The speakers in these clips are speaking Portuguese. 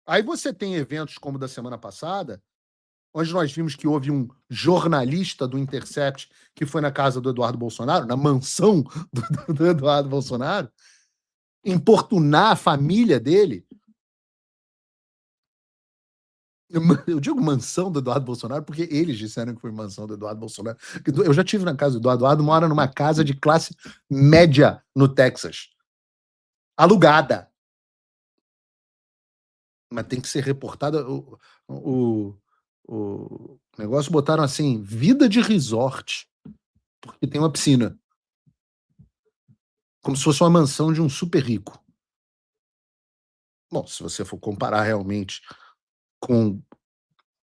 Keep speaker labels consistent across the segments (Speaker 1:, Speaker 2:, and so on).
Speaker 1: Aí você tem eventos como o da semana passada, onde nós vimos que houve um jornalista do Intercept que foi na casa do Eduardo Bolsonaro, na mansão do Eduardo Bolsonaro, importunar a família dele. Eu digo mansão do Eduardo Bolsonaro porque eles disseram que foi mansão do Eduardo Bolsonaro. Eu já tive na casa do Eduardo. O Eduardo mora numa casa de classe média no Texas, alugada. Mas tem que ser reportada. O negócio botaram assim: vida de resort, porque tem uma piscina. Como se fosse uma mansão de um super rico. Bom, se você for comparar realmente com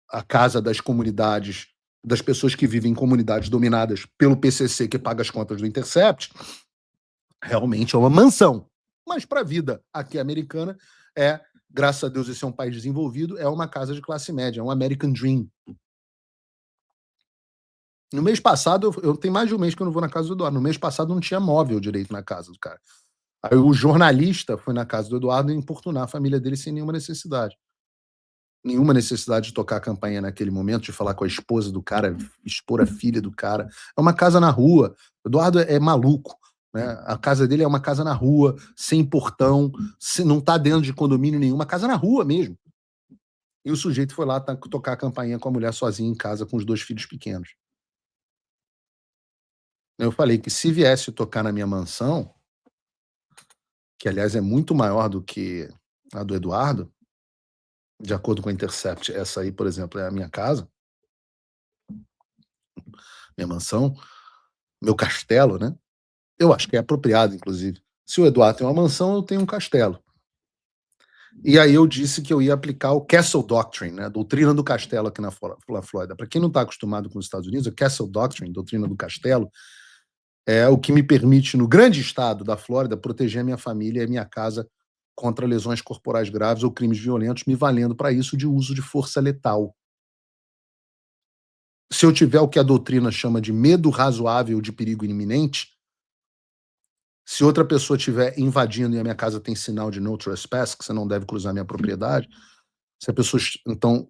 Speaker 1: a casa das comunidades, das pessoas que vivem em comunidades dominadas pelo PCC, que paga as contas do Intercept, realmente é uma mansão. Mas para a vida aqui americana, graças a Deus, esse é um país desenvolvido, é uma casa de classe média, é um American Dream. No mês passado, eu tenho mais de um mês que eu não vou na casa do Eduardo. No mês passado não tinha móvel direito na casa do cara. Aí o jornalista foi na casa do Eduardo importunar a família dele sem nenhuma necessidade. Nenhuma necessidade de tocar a campainha naquele momento, de falar com a esposa do cara, expor a filha do cara. É uma casa na rua. O Eduardo é maluco. Né? A casa dele é uma casa na rua, sem portão, não está dentro de condomínio nenhum, uma casa na rua mesmo. E o sujeito foi lá tocar a campainha com a mulher sozinha em casa, com os 2 filhos pequenos. Eu falei que se viesse tocar na minha mansão, que aliás é muito maior do que a do Eduardo, de acordo com a Intercept, essa aí, por exemplo, é a minha casa, minha mansão, meu castelo, né? Eu acho que é apropriado, inclusive. Se o Eduardo tem uma mansão, eu tenho um castelo. E aí eu disse que eu ia aplicar o Castle Doctrine, né? A doutrina do castelo aqui na Flórida. Para quem não está acostumado com os Estados Unidos, a Castle Doctrine, doutrina do castelo, é o que me permite, no grande estado da Flórida, proteger a minha família e a minha casa contra lesões corporais graves ou crimes violentos, me valendo para isso de uso de força letal. Se eu tiver o que a doutrina chama de medo razoável de perigo iminente, se outra pessoa estiver invadindo e a minha casa tem sinal de no trespass, que você não deve cruzar a minha propriedade, se a pessoa, então,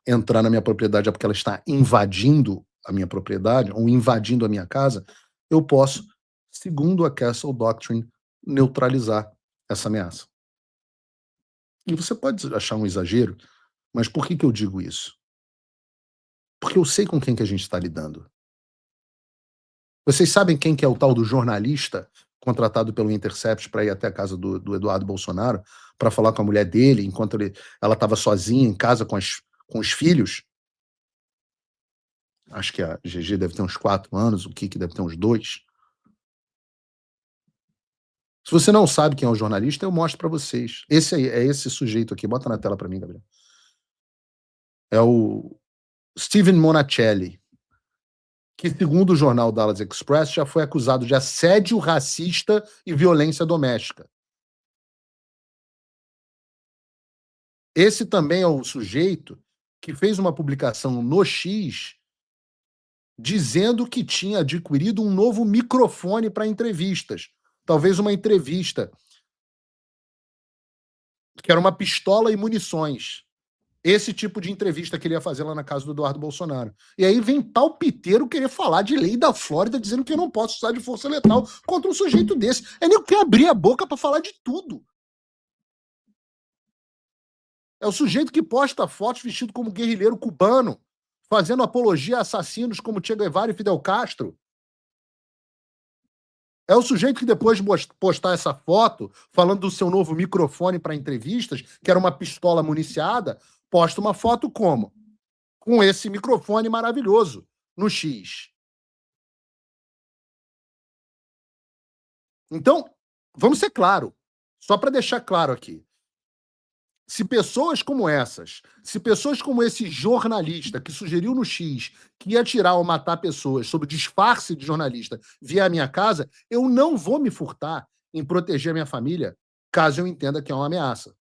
Speaker 1: entrar na minha propriedade é porque ela está invadindo a minha propriedade ou invadindo a minha casa, eu posso, segundo a Castle Doctrine, neutralizar essa ameaça. E você pode achar um exagero, mas por que eu digo isso? Porque eu sei com quem que a gente está lidando. Vocês sabem quem que é o tal do jornalista contratado pelo Intercept para ir até a casa do Eduardo Bolsonaro para falar com a mulher dele enquanto ela estava sozinha em casa com os filhos? Acho que a GG deve ter uns 4 anos, o Kiki deve ter uns 2. Se você não sabe quem é o jornalista, eu mostro para vocês. Esse aí, é esse sujeito aqui. Bota na tela para mim, Gabriel. É o Steven Monacelli, que, segundo o jornal Dallas Express, já foi acusado de assédio racista e violência doméstica. Esse também é o sujeito que fez uma publicação no X dizendo que tinha adquirido um novo microfone para entrevistas. Talvez uma entrevista que era uma pistola e munições. Esse tipo de entrevista que ele ia fazer lá na casa do Eduardo Bolsonaro. E aí vem palpiteiro querer falar de lei da Flórida, dizendo que eu não posso usar de força letal contra um sujeito desse. É nem que abrir a boca para falar de tudo. É o sujeito que posta fotos vestido como guerrilheiro cubano, fazendo apologia a assassinos como Che Guevara e Fidel Castro. É o sujeito que, depois de postar essa foto, falando do seu novo microfone para entrevistas, que era uma pistola municiada, posta uma foto como? Com esse microfone maravilhoso, no X. Então, vamos ser claro, só para deixar claro aqui. Se pessoas como essas, se pessoas como esse jornalista que sugeriu no X que ia tirar ou matar pessoas sob disfarce de jornalista vier à minha casa, eu não vou me furtar em proteger a minha família caso eu entenda que é uma ameaça.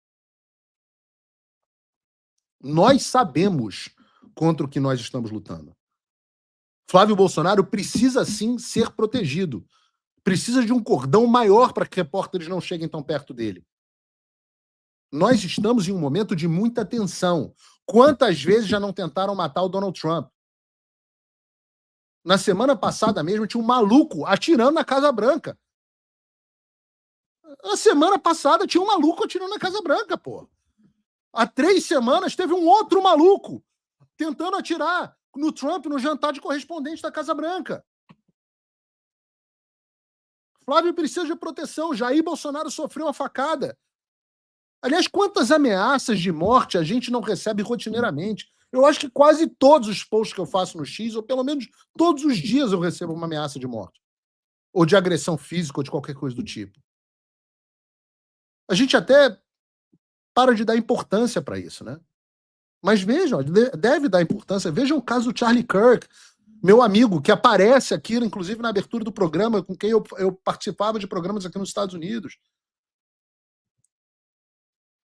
Speaker 1: Nós sabemos contra o que nós estamos lutando. Flávio Bolsonaro precisa sim ser protegido. Precisa de um cordão maior para que repórteres não cheguem tão perto dele. Nós estamos em um momento de muita tensão. Quantas vezes já não tentaram matar o Donald Trump? Na semana passada mesmo, tinha um maluco atirando na Casa Branca. Na semana passada tinha um maluco atirando na Casa Branca, pô. Há 3 semanas teve um outro maluco tentando atirar no Trump no jantar de correspondente da Casa Branca. Flávio precisa de proteção. Jair Bolsonaro sofreu uma facada. Aliás, quantas ameaças de morte a gente não recebe rotineiramente? Eu acho que quase todos os posts que eu faço no X, ou pelo menos todos os dias eu recebo uma ameaça de morte. Ou de agressão física, ou de qualquer coisa do tipo. A gente até para de dar importância para isso, né? Mas vejam, deve dar importância. Vejam o caso do Charlie Kirk, meu amigo, que aparece aqui, inclusive na abertura do programa, com quem eu participava de programas aqui nos Estados Unidos.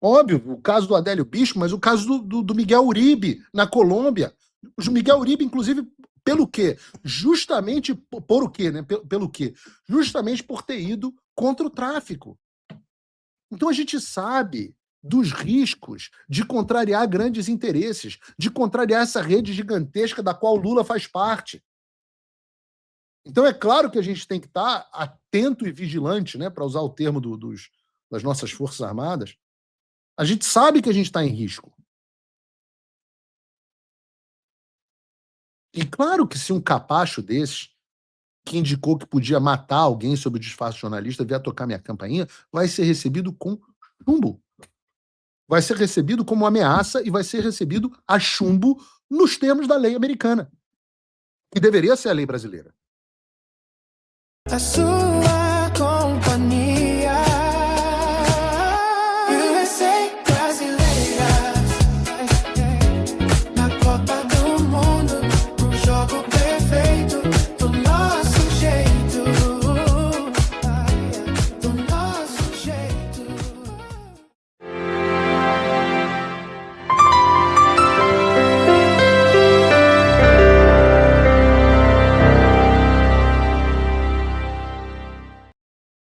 Speaker 1: Óbvio, o caso do Adélio Bispo, mas o caso do Miguel Uribe, na Colômbia. O Miguel Uribe, inclusive, pelo quê? Justamente por o quê, né? Pelo quê? Justamente por ter ido contra o tráfico. Então a gente sabe dos riscos de contrariar grandes interesses, de contrariar essa rede gigantesca da qual o Lula faz parte. Então é claro que a gente tem que estar atento e vigilante, né, para usar o termo das nossas Forças Armadas. A gente sabe que a gente está em risco. E claro que se um capacho desses, que indicou que podia matar alguém sob o disfarce de jornalista, vier tocar minha campainha, vai ser recebido com chumbo. Vai ser recebido como ameaça e vai ser recebido a chumbo nos termos da lei americana, que deveria ser a lei brasileira.